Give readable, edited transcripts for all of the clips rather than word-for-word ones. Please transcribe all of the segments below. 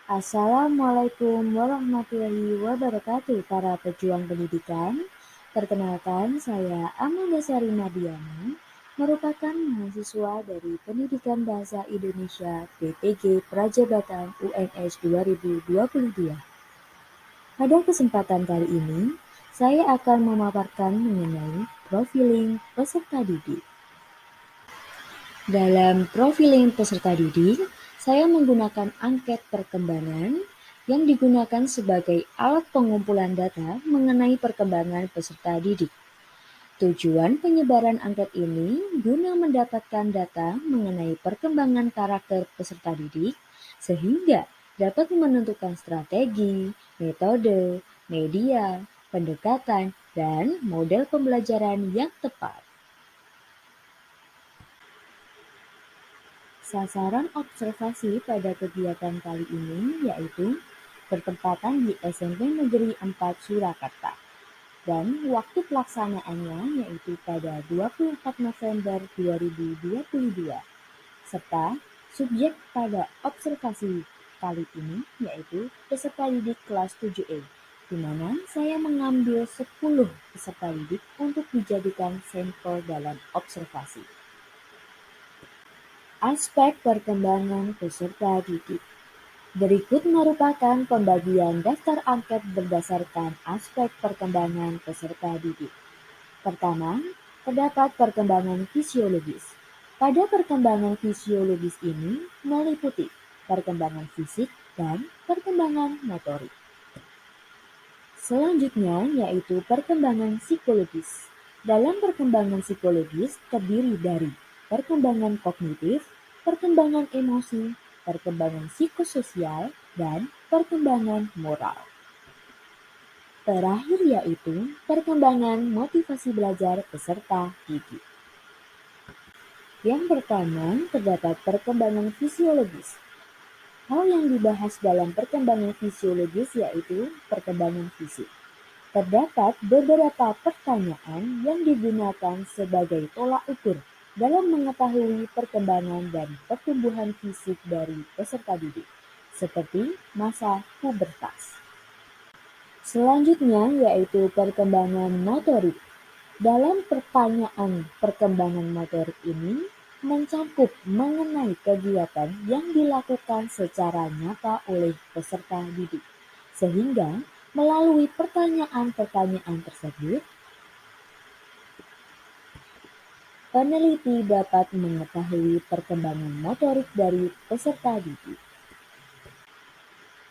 Assalamualaikum warahmatullahi wabarakatuh para pejuang pendidikan. Perkenalkan, saya Amanda Sari Mardiana, merupakan mahasiswa dari Pendidikan Bahasa Indonesia PPG Prajabatan UNS 2022. Pada kesempatan kali ini, saya akan memaparkan mengenai profiling peserta didik. Dalam profiling peserta didik, saya menggunakan angket perkembangan yang digunakan sebagai alat pengumpulan data mengenai perkembangan peserta didik. Tujuan penyebaran angket ini guna mendapatkan data mengenai perkembangan karakter peserta didik sehingga dapat menentukan strategi, metode, media, pendekatan, dan model pembelajaran yang tepat. Sasaran observasi pada kegiatan kali ini yaitu bertempatan di SMP Negeri 4 Surakarta dan waktu pelaksanaannya yaitu pada 24 November 2022 serta subjek pada observasi kali ini yaitu peserta didik kelas 7E di mana saya mengambil 10 peserta didik untuk dijadikan sampel dalam observasi. Aspek perkembangan peserta didik. Berikut merupakan pembagian daftar angket berdasarkan aspek perkembangan peserta didik. Pertama, terdapat perkembangan fisiologis. Pada perkembangan fisiologis ini meliputi perkembangan fisik dan perkembangan motorik. Selanjutnya yaitu perkembangan psikologis. Dalam perkembangan psikologis terdiri dari perkembangan kognitif, perkembangan emosi, perkembangan psikososial, dan perkembangan moral. Terakhir yaitu perkembangan motivasi belajar peserta didik. Yang pertama, terdapat perkembangan fisiologis. Hal yang dibahas dalam perkembangan fisiologis yaitu perkembangan fisik. Terdapat beberapa pertanyaan yang digunakan sebagai tolak ukur dalam mengetahui perkembangan dan pertumbuhan fisik dari peserta didik, seperti masa pubertas. Selanjutnya yaitu perkembangan motorik. Dalam pertanyaan perkembangan motorik ini mencakup mengenai kegiatan yang dilakukan secara nyata oleh peserta didik, sehingga melalui pertanyaan-pertanyaan tersebut, peneliti dapat mengetahui perkembangan motorik dari peserta didik.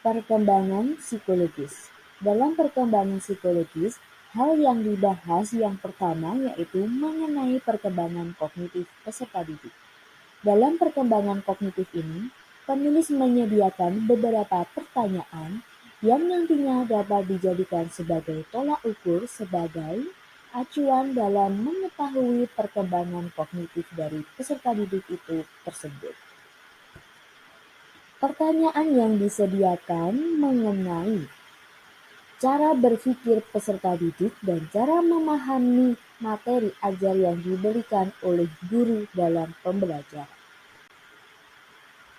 Perkembangan psikologis. Dalam perkembangan psikologis, hal yang dibahas yang pertama yaitu mengenai perkembangan kognitif peserta didik. Dalam perkembangan kognitif ini, penulis menyediakan beberapa pertanyaan yang nantinya dapat dijadikan sebagai tolak ukur sebagai acuan dalam mengetahui perkembangan kognitif dari peserta didik itu tersebut. Pertanyaan yang disediakan mengenai cara berpikir peserta didik dan cara memahami materi ajar yang diberikan oleh guru dalam pembelajaran.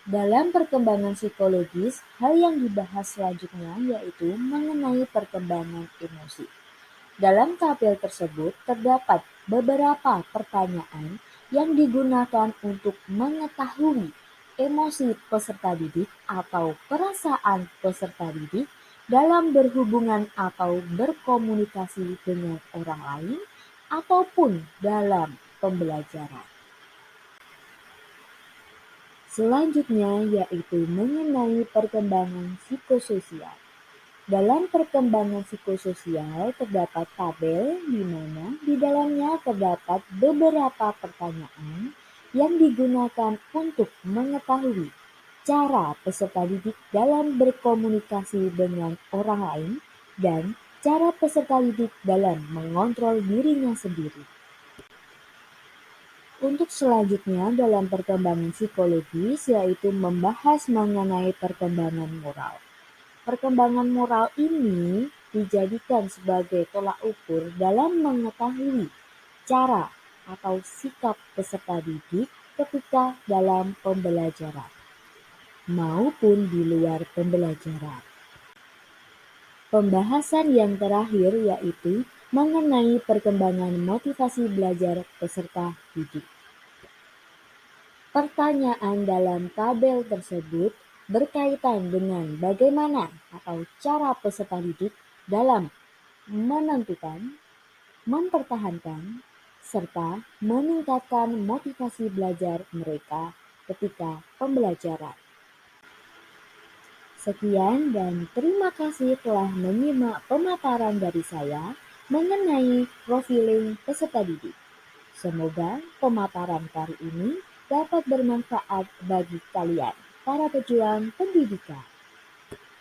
Dalam perkembangan psikologis, hal yang dibahas selanjutnya yaitu mengenai perkembangan emosi. Dalam tabel tersebut terdapat beberapa pertanyaan yang digunakan untuk mengetahui emosi peserta didik atau perasaan peserta didik dalam berhubungan atau berkomunikasi dengan orang lain ataupun dalam pembelajaran. Selanjutnya yaitu mengenai perkembangan psikososial. Dalam perkembangan psikososial terdapat tabel di mana di dalamnya terdapat beberapa pertanyaan yang digunakan untuk mengetahui cara peserta didik dalam berkomunikasi dengan orang lain dan cara peserta didik dalam mengontrol dirinya sendiri. Untuk selanjutnya dalam perkembangan psikologis yaitu membahas mengenai perkembangan moral. Perkembangan moral ini dijadikan sebagai tolak ukur dalam mengetahui cara atau sikap peserta didik ketika dalam pembelajaran. maupun di luar pembelajaran. Pembahasan yang terakhir yaitu mengenai perkembangan motivasi belajar peserta didik. Pertanyaan dalam tabel tersebut berkaitan dengan bagaimana atau cara peserta didik dalam menentukan, mempertahankan, serta meningkatkan motivasi belajar mereka ketika pembelajaran. Sekian dan terima kasih telah menyimak pemaparan dari saya mengenai profiling peserta didik. Semoga pemaparan kali ini dapat bermanfaat bagi kalian, para pejuang pendidikan.